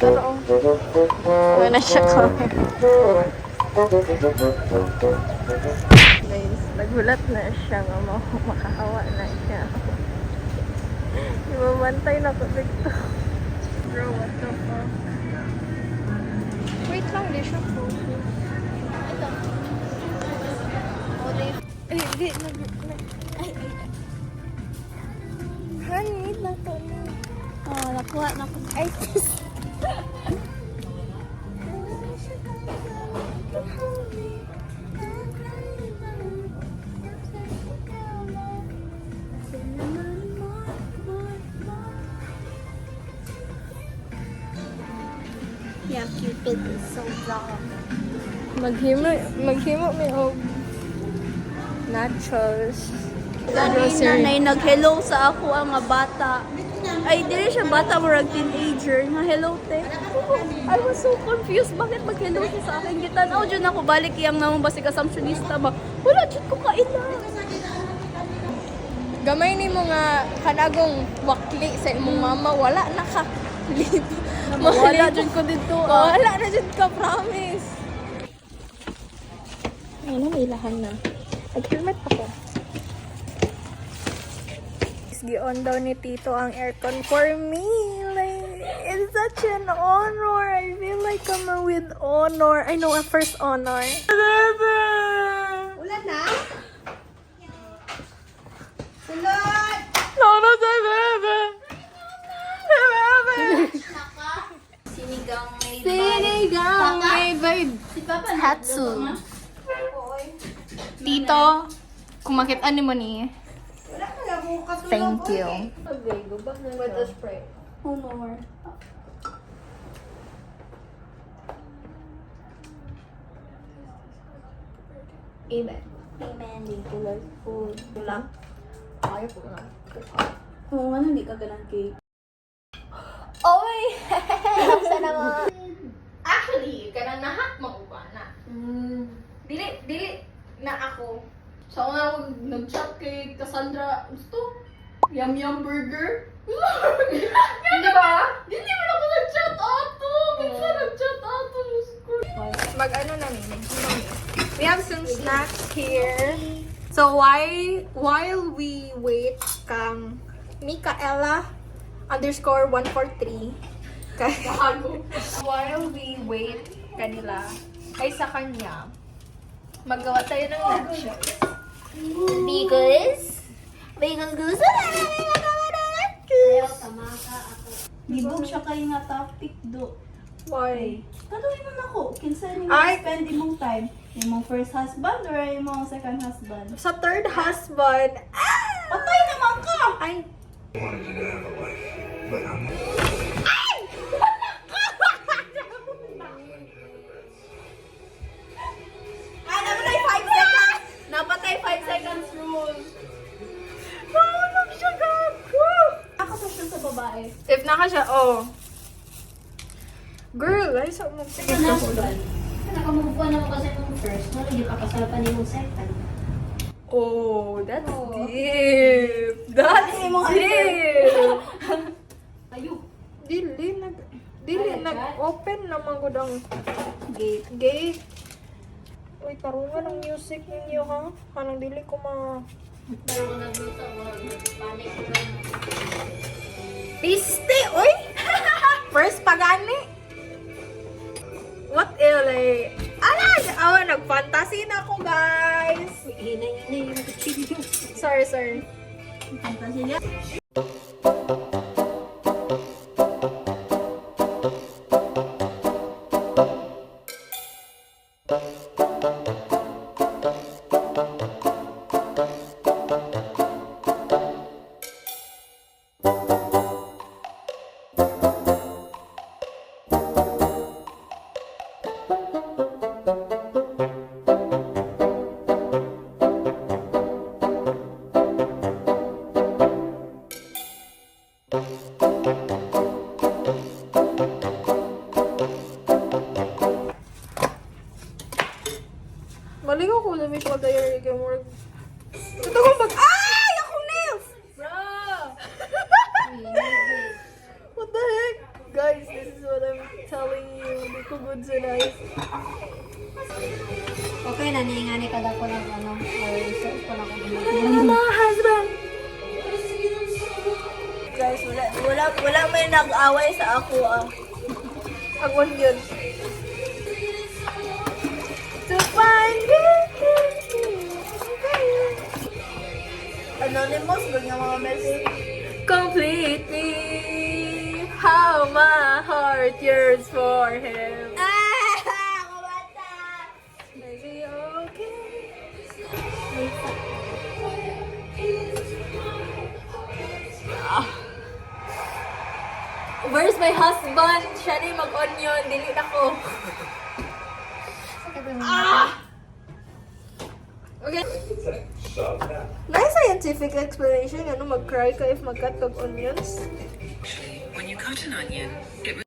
Pero, wala na siya camera. Guys, nagulat na siya nga makahawa na siya. Ibabantay na ko dito. Bro, what the fuck? Wait lang, di siya po. Ito. Ay, di. Ay. Honey, nato na. Oh, nakuha na ko. Ay, sis. Yeah, Cupid is so wrong. Maghimo may og nachos. Nanay nag-hello sa ako ang nga bata. Ay, dili siya bata, murag teenager. Nga hello, te. I was so confused. Bakit mag-hello siya sa akin? Gitanaw dyan ako, balik iyang namang basig assumptionista ba? Wala dyan ko kaila. Gamay ni mo nga kanagong wakli sa imong mama, wala na ka. Wala dyan ko dito. Wala na dyan ka, promise. Ano, may ilahan na. Nag-helmet ako. Gi-on daw ni Tito ang aircon for me. Like, it's such an honor. I feel like I'm with honor. I know, a first honor. Wala na? Sulot! Nono sa bebe! Bebe! Sinigang made Sinigang made by Si Papa Hatsu. Tito, kung makita ni mo ni, thank you. Okay, go back na with the spray. Oh, no more. Amen. Amen. Thank you, Lord. Food. Kulang? Ayaw po lang. Oo nga, hindi ka ganang cake. Oy! Sana mo. Actually, kanang nahat makuha na. Dili na ako. So, nga nag-chat kay Cassandra, gusto? Yum burger? Hindi ba? Hindi mo ako nag-chat ato. Bisa nag-chat ato. Mag-ano na ni, mag-ano ni. We have some snacks here. So, while we wait kang Micaela _143 while we wait kanila ay sa kanya maggawa tayo ng nachos. Because gusto na namin magawa ng nachos. Gibog siya kayo nga topic do. Why? Katuloy mo na ako. Kinsa ni mo Ay! spend imong time? Imong first husband or imong second husband? Sa third husband, Patay naman ka! ay, wanted you to have a life, but I'm Napatay 5 seconds! Napatay 5 seconds rule. nahulog siya gago. Nakasasyon sa babae. If naka siya, oh. Girl, ay sa mo. Sige, Ano hold on. Nakamubuan na ako kasi nung first. Hindi pa kasal pa niyo second. Oh, that's Oh. deep. That's Ay, mga deep. Ayo. Dili nag-open naman ko ng gate. Uy, tarungan ang music ninyo, ha? Anong dili ko Piste, uy! First pagani. What ilay? Awa, nag-fantasy na ako, guys. Hinay yung kutsilyo. Sorry. Fantasy niya. Maligaw ko na may pag-diary ka mo. Ito kong pag... Ay! Akong nails! Bro! What the heck? Guys, this is what I'm telling you, hindi ko good sa rice. Okay na, niingani ka daw ko ng ano, or research ko na kung Mama, husband! Guys, wala may nag-away sa ako ang onion. To find it. Anonymous, ganyan mga message. Completely, how my heart yearns for him. Kabata! Is he okay? Where's my husband? Siya na yung mag-onion. Dili na ko. Okay. Nice scientific explanation. Ano, mag-cry ka if mag-cut of onions? When you cut an onion, it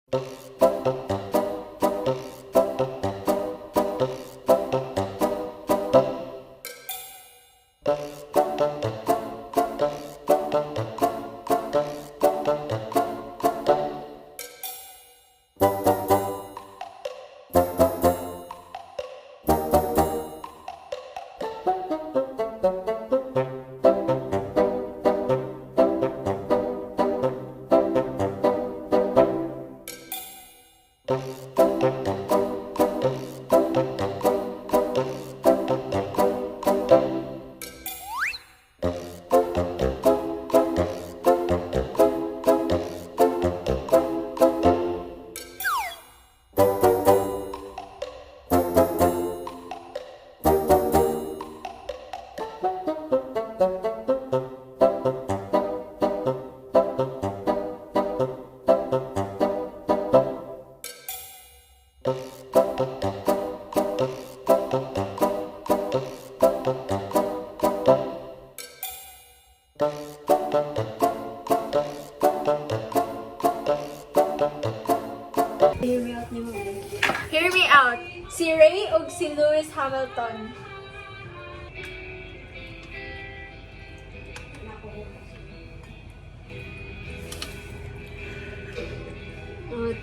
Hear me out. Si Ray o si Lewis Hamilton?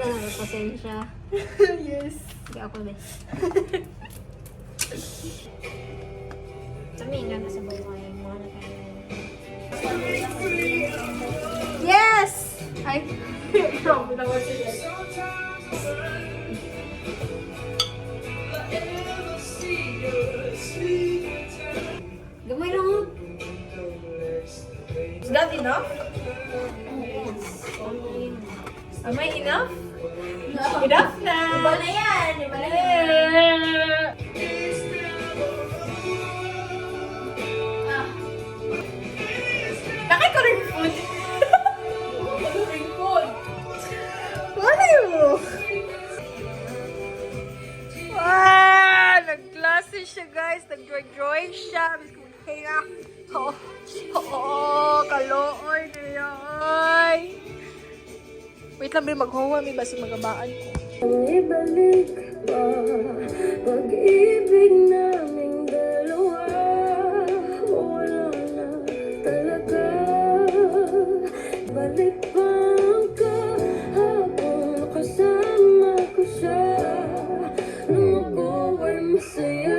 talaga, pasensya. Yes. Hindi ako din. Sabi nga nasa buhay mo yung mga Yes! Ay, grabe naman sila. Gamay lang mo. Is that enough? Am I enough? No. Enough na! Iba na yan! Iba na yan! Bakit ko rin food? Ring food! Wala yun! Wow! Nag-classy siya guys! Nag-drawing siya! Miss ko maghinga! Oo! Kalooy niya! Ay! Wait lang, maghuwa. May basi magabaan ko. Ibalik pa pag-ibig naming dalawa. Wala na talaga. Balik pa ang kahapon kasama ko siya. Nung ako ay masaya.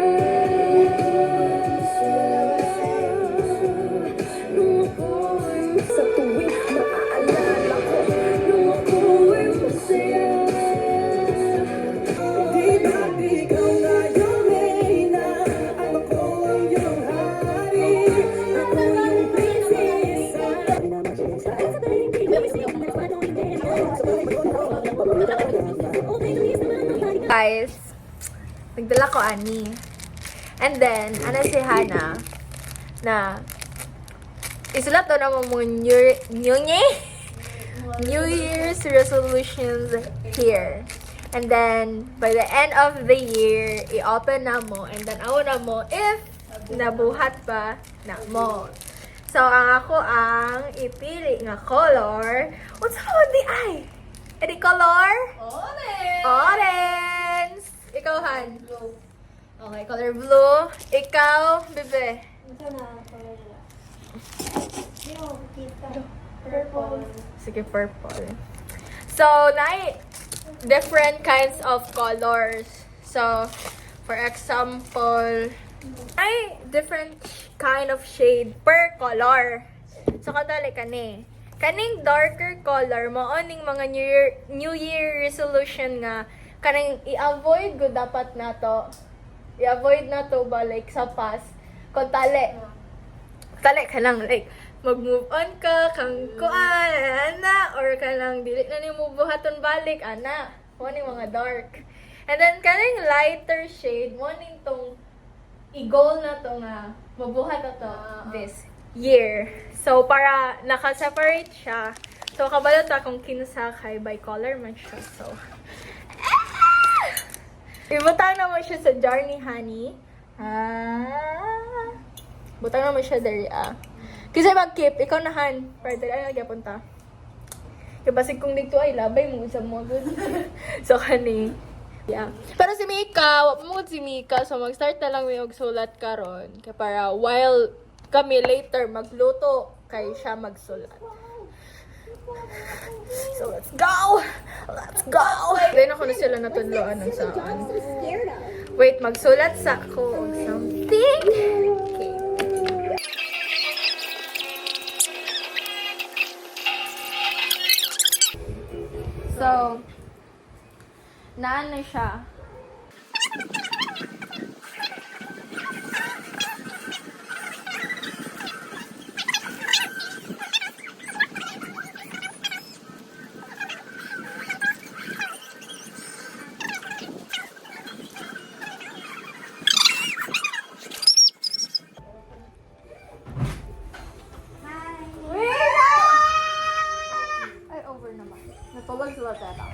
Nung ako ay sa tuwing naaalala ko. Nung ako ay masaya. Di ba ikaw nga yung reyna? Ako ang iyong hari. Ako yung prinsesa. Guys, nagdala ko ani. And then, ano si Hana na isulat daw naman mo New Year's resolutions here. And then, by the end of the year, i-open na mo. And then, awo na mo if nabuhat pa na mo. So, ang ako ang ipili nga color. What's how di ay? Any color? Orange! Orange! Ikaw, Han? Blue. Okay, color blue. Ikaw, Bebe? Ito na, pala nila. Yung kita. Purple. Sige, purple. So, different kinds of colors. So, for example, ay different kind of shade per color. So, kadali kani. Kaning darker color, maoning mga New Year resolution nga, kanang i-avoid ko dapat na to. I-avoid na to ba, like, sa past. Kung tali ka lang, like, mag-move on ka, kang kuan, ana, or ka lang, dili na ni mo buhaton balik, ana. Maoning mga dark. And then, kaning lighter shade, maoning tong i-goal na to nga, mabuhat na to this year. So, para naka-separate siya. So, kabalo ta kung kinusakay by color man siya. So, ibutang naman siya sa jar ni Honey. Butang naman siya dari Kasi mag-keep, ikaw na Han. Para dari nagyapunta. Kaya basig kung dito ay labay mo sa mga good. So, Honey. Yeah. Pero si Mika, wap mo si Mika. So, mag-start na lang may sulat karon. Kaya para while kami later magluto, kay siya magsulat. So, let's go! Let's go! Then ako na sila natudloan ng saan. Wait, magsulat sa ako og something. Okay. So, naan na siya. Ay, over naman. Natulog sila teta.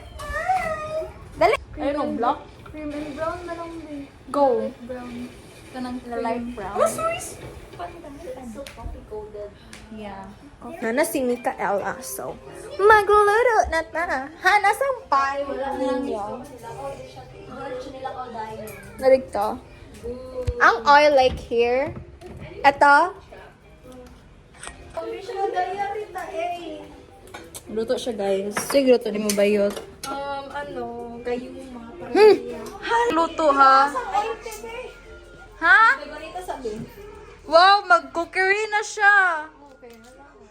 Dali! Ayun ang block. Cream and brown na lang din. Go! Brown. Kanang Na light brown. So coffee coated. Yeah. Nana si Mika Ella, so magluluto na ta. Hana sampay. Wala ninyo. Narigto. Ang oil like here. Ito. Luto siya guys. Sige, luto ni mo bayot. Gayuma. Luto ha? Ha? Wow, mag-cookery na siya.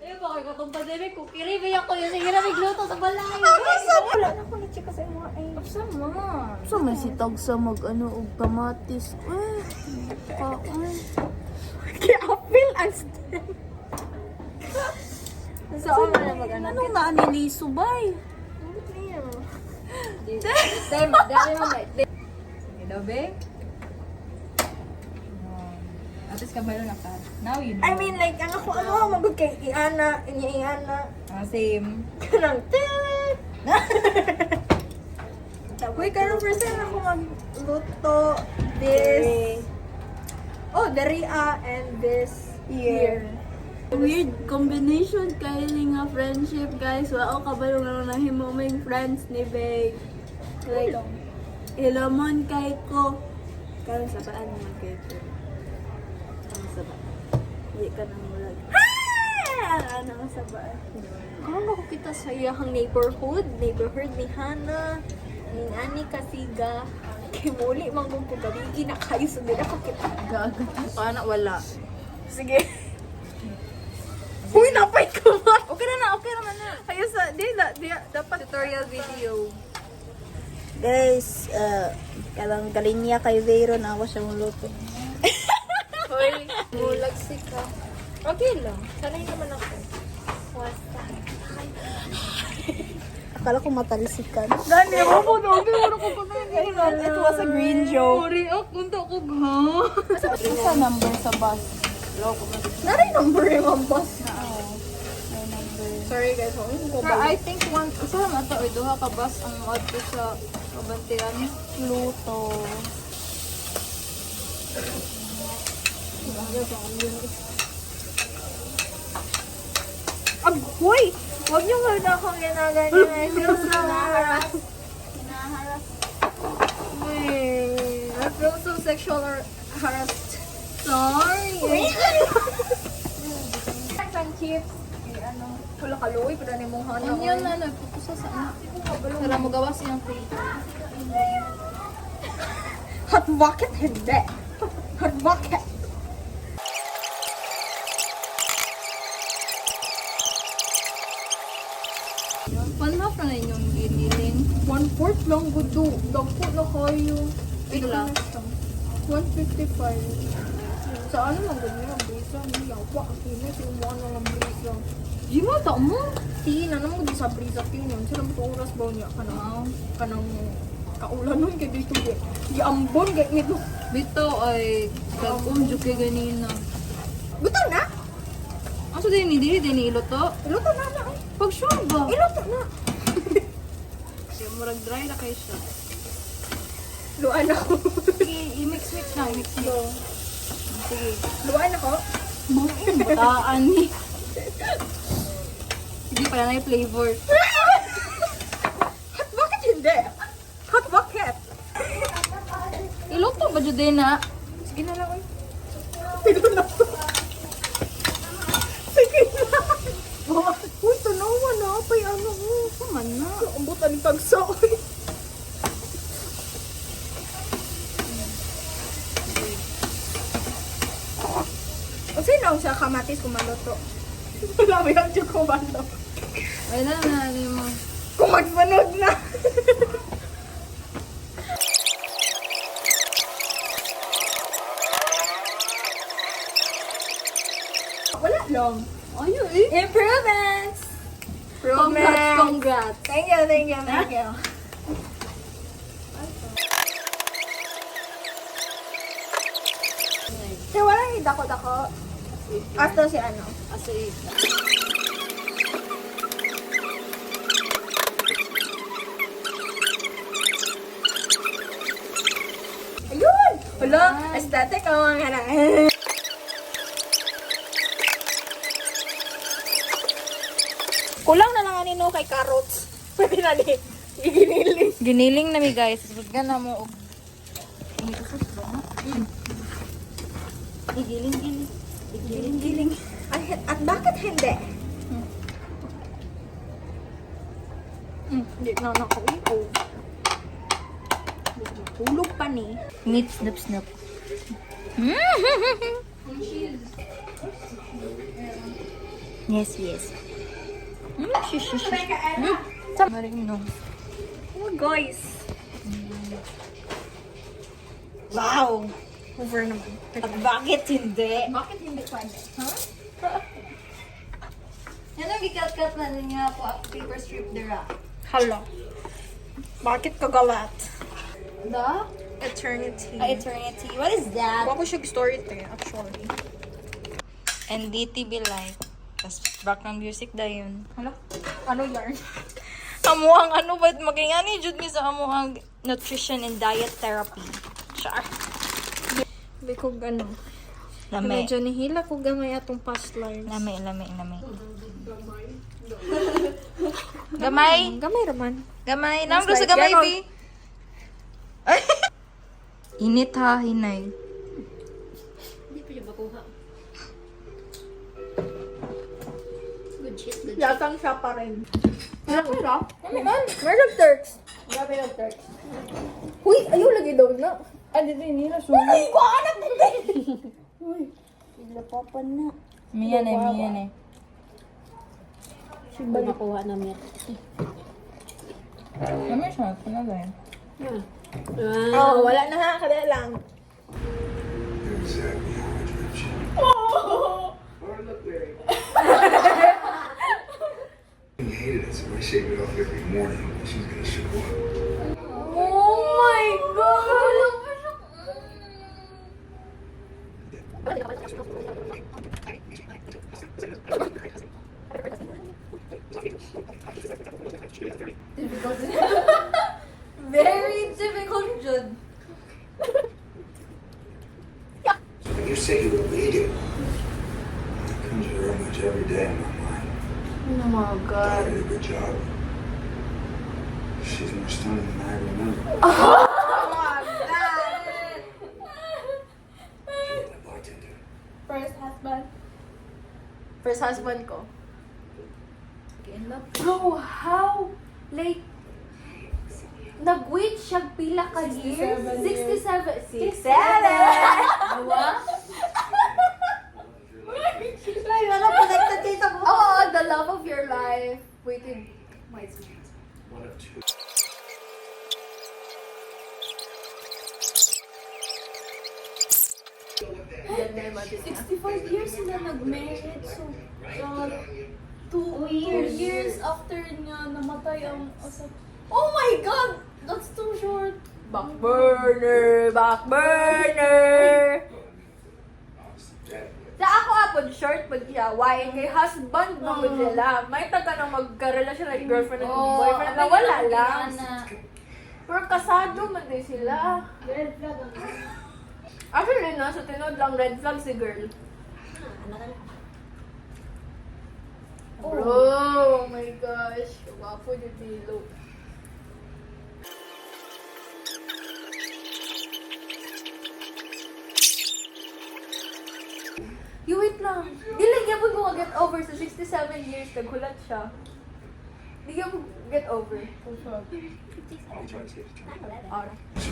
Eh, bakit ko itong pandemic? Kung kiribay ako yun, sige na nagluto sa balay. Wala na ko ni chika sa mga ay. So, may sitag sa mag-ano og kamatis. Kaya apil ang stem. So, ano na mag-ano? Anong naanili subay? Dahil mo may... Sige daw, be. At least kabalo na ka. Now you know. I mean, like, ang ako, magod kay Iana, Iana. Same. Kanang, Uy, karong first time ako magluto this. Oh, the Ria and this year. Weird combination kaili nga friendship guys. Wala ko kabalo nga nang himuming friends ni Beg. Like, ilamon kay ko. Karon sa paan naman kay ko. Ang saba. Hindi ka nang mulag. Ano ang saba? Ano ko kita sa iyahang neighborhood ni Hana, ni Ani Kasiga. Kay muli mang kung pagabigi na kayo sa nila ko kita. Gaga. Paano wala? Sige. Uy, napay ko ba? Okay naman na. Ayos sa, dapat Tutorial video. Guys, kalang galinya kay Vero na ako siya muluto. Hoy, mulag ka. Okay lang. Sanay naman ako. Wasta. Akala ko matalisikan. Gani, ako po na. Ano ko pa It was a green joke. Sorry, punta ko ha. Sa number sa bus. Naray number yung boss. Sorry guys, ako ko Pero I think one, usa man ito, duha ka bus ang adto sa kabantiran. Luto. Hoy! Huwag niyo nga akong ginaganyan. I feel so harassed. I feel so sexual harassed. Sorry. Some chips. ano. Wala ka luwi, pero ni mong hana. Onion na nagpupusa sa anak. Para mo gawa siyang flavor. Hot bucket, hindi. Hot bucket. Panhap na inyong giniling. 1/4 lang gudo. Dagpo na kayo. Bigla. 155. Sa ano lang ganyan ang brisa? Yawa, kinis yung mga lang brisa. Di mo ta mo? Tiin, ano mo di sa brisa kinon? Sila mo oras ba niya ka na? Kanang kaulan nun kay dito. Di ambon kay nito. Bito ay kag-umjuk kay ganina. Buto na? Aso din ni dili din ni iloto. Iluto na na. Pag sure ba? Iluto na. Kaya murag dry na kay siya. Luan ako. Sige, i-mix na, i-mix mo. Sige. Luan ako. Bataan ni. Hindi pala na yung flavor. Hot bucket hindi. Hot bucket. Iloto ba dyan din na? Sige na lang. Pilo na to. Sige na. Uy, tanawa na. Pay ano. Kuman na. Ambutan ni Tagsaoy. O sino ang sa kamatis kumaloto? Wala mo yung tiyo kumalo. Ay na, ano mo. Kung magsunod na. Wala lang. Ayun eh. Improvements! Congrats, congrats. Thank you, thank you, thank you. Kaya walang idako-dako. Asto si ano? Aso eh. Ayun! Wala, aesthetic ang mga na. Kulang na lang anino kay carrots. Pwede na ni. Iginiling. Giniling na mi guys. Bigyan na mo. Igiling-giling. Giling. At bakit hindi? Hindi na nakaupo. Tulog pa ni. Meat snip-snip. Yes, yes. Shish, shish, shish. Marino. Oh, guys. Wow! Over naman. At bakit hindi? Bakit hindi pwede? Yan ang gikat-kat na niya po ang paper strip dira. Hala. Bakit kagalat? The Eternity. Eternity. What is that? Wako siya story te, actually. And DTV Live. Tapos background music dayon. Hala? Ano yarn? Amo ang ano ba magingani jud mi sa amo ang nutrition and diet therapy. Char. Hindi ko gano. Lame. Medyo nihila ko gamay atong past lives. Lame. Gamay. Gamay raman. Gamay. Nang Mas sa like gamay, ganon. bi. Init ha, hinay. Yatang siya pa rin. Nakira? Ano man? Meron Turks. Grabe ng Turks. Uy, ayaw lagi daw na. Ah, dito yun nila. Ay, ko anak mo din! Uy, Sila papa na. Miyan eh. Makuha namin. Lame siya, panagay. oh, wala na ha. Kada lang. You're exactly how I dreamt you. I hated it, so I shaved it off every morning. She's gonna show up. Oh my God! Very difficult, Jud. So when you say you were leaving, that comes very much every day in my mind. Oh my God. I did a good job. She's more stunning than I remember. She's my bartender. First husband ko. Bro, how? Like, nag-wait siya pila ka years? 67. 67! Awa? Ay, wala connected dito ko. Oo, the love of your life. Waited. Wait. One of two. Yan na yung mati niya. 65 years sila nag-married. So, 2 years after niya namatay ang asawa. Oh my God! That's too short. Back burner! Back burner! Sa ako apod, short po siya. Why? Kay husband mo po sila. May taga na magkarelasyon like girlfriend at boyfriend na wala lang. Pero kasado man din sila. Red flag ang Actually, nasa tinod lang red flag si girl. Oh my gosh. Wapo ni Tilo. You wait lang. Dili niya po mo get over sa 67 years. Naghulat siya. Di niya po get over. Some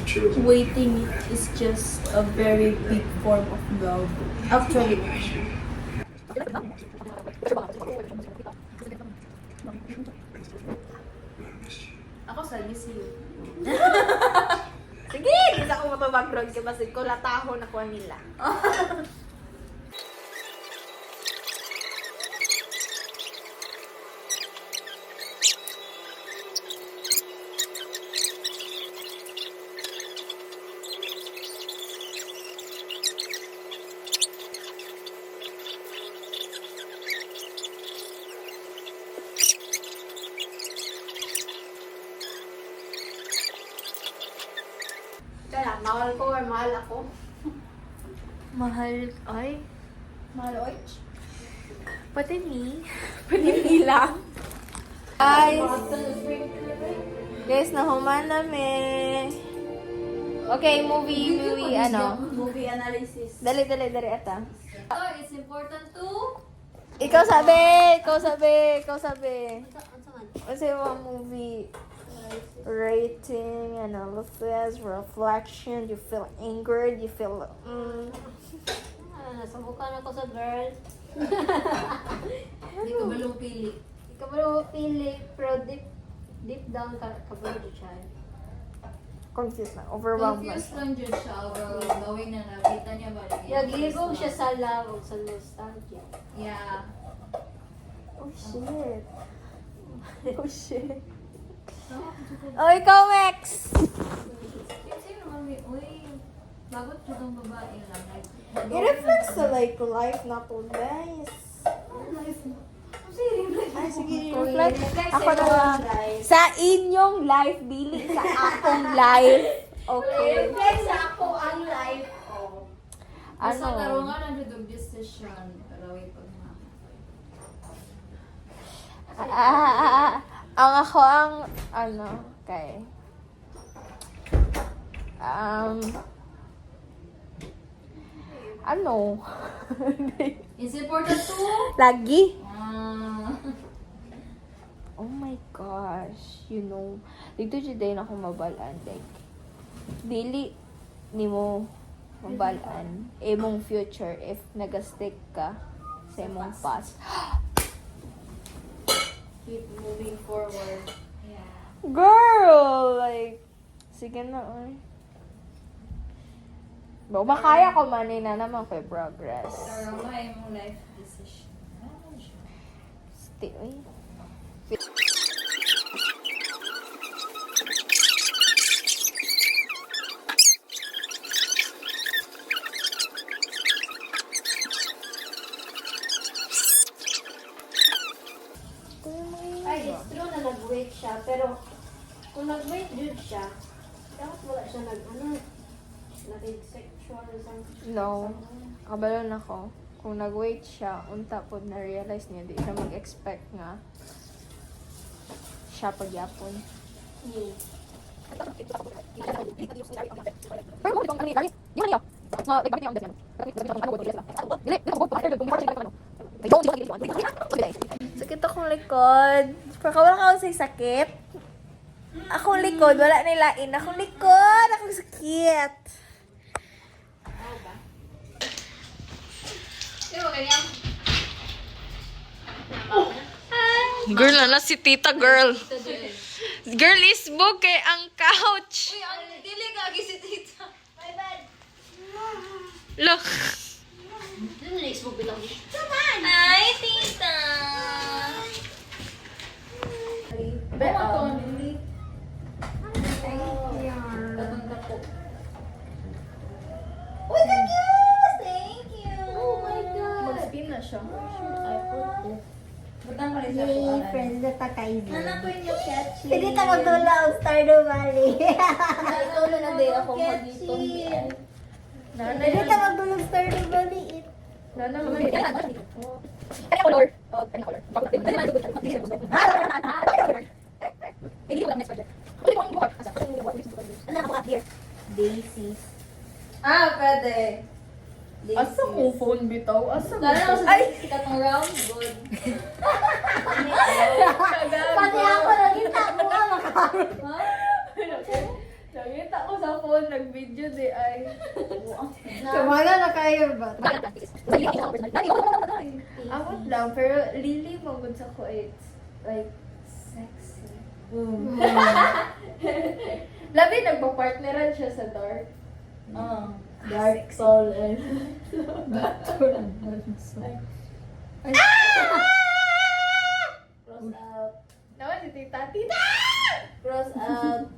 chills. Waiting is just a very big form of love. Actually, Ako sa miss you. Sige! Hindi ako matubag-road ka kasi kulataho na kuha nila. Kaya, mahal ko or mahal ako? mahal. Ay, Mahal oy? Pati ni. Pati ni lang. Guys, nahuman namin. Okay, movie, ano? Movie analysis. Dali, ata. Oh, it's important to... Ikaw sabi! Ano yung movie? Rating, analysis, reflection, you feel angered, you feel, Nasubukan ako sa girl. Hindi ko balong pili. Hindi ka ba pili, pero deep down ka ba siya? confused na, overwhelmed na. Confused lang dyan siya. Gawin na nakita niya ba? Nagligong siya sa love o sa nostalgia. Yeah. Oh shit. Oh shit. Oh, ikaw, Max! Sino mami? Uy, bagot siya ng babae lang. It reflects the life na to, guys. Ay, sige, reflect. Ako na lang. Sa inyong life, dili sa akong life. Okay. Sa ako ang life ko. Basta Ano? tarungan na dito decision. Pero wait pag na. Ang ako ang, kay, Is it important to? lagi. Ah. Oh my gosh, dito dyan din ako mabalaan, like, dili ni mo mabalaan imong future if nag-stick ka sa imong past. Keep moving forward. Yeah. Girl! Like, sige na, oy. Makaya ko man na naman kay progress. Tarungan yung life decision. Stay, oy. Ay, it's true na nag-wait siya, pero kung nag-wait jud siya, dapat wala siya nag-sexual or something. No. Kabalon ako. Kung nag-wait siya, unta po na-realize niya, di siya mag-expect nga siya pagyapon. Sakit akong likod. Kakawalan ka sa sakit. Akong likod, wala nilain. Akong likod, akong sakit. Girl, na si tita, girl. Girl is book kay ang couch. Uy, ang dili ka si tita. Look. Hi, tita! Uy, the cute! Thank you! Oh my God! Mag-spin na siya. Yay, friends na takay Anak ko yung catchy. Hindi ta magtula ang Stardew Valley. Ito na day ako mag-itong Hindi ta magtula ang Stardew Valley. color. Daisy. Ah, pwede. Asa mo phone bitaw? Asa mo? Ay! Sikat ng round good. Pati ako nakita mo nga makaroon. Nakita ko sa phone, nag-video di ay. Kumala na kayo ba? Awat lang, pero Lily magod sa ko, it's like sexy. Labi, nagpa-partneran siya sa dark. Dark soul and... Cross out. Naman si Tita. Tita! Cross out.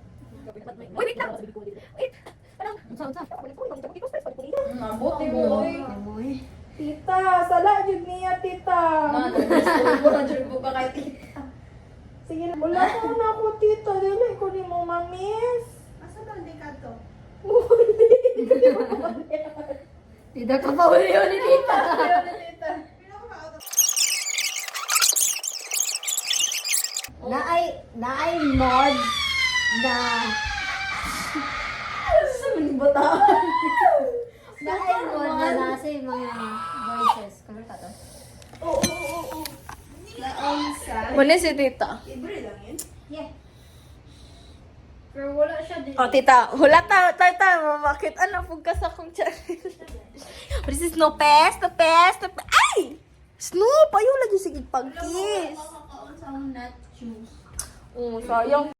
Uy, wait lang! Wait! Parang, Mabuti mo, oy. Tita, sala jud niya, tita. Mo ka kay tita. Sige na. Wala ko na ako, tita. Dili ko ni mo mamis. Tidak ka pa uli ni tita. Naay mod na naay mod na nasa yung mga voices. Kamar ka to? Muna si tita. Yeah. Pero wala siya din. Oh, tita, hula ta, mamakit. Ano, pugkas akong channel. What is this? No pest? Ay! Snoop! Ayaw lagi sige pag-kiss. Oh, sayang.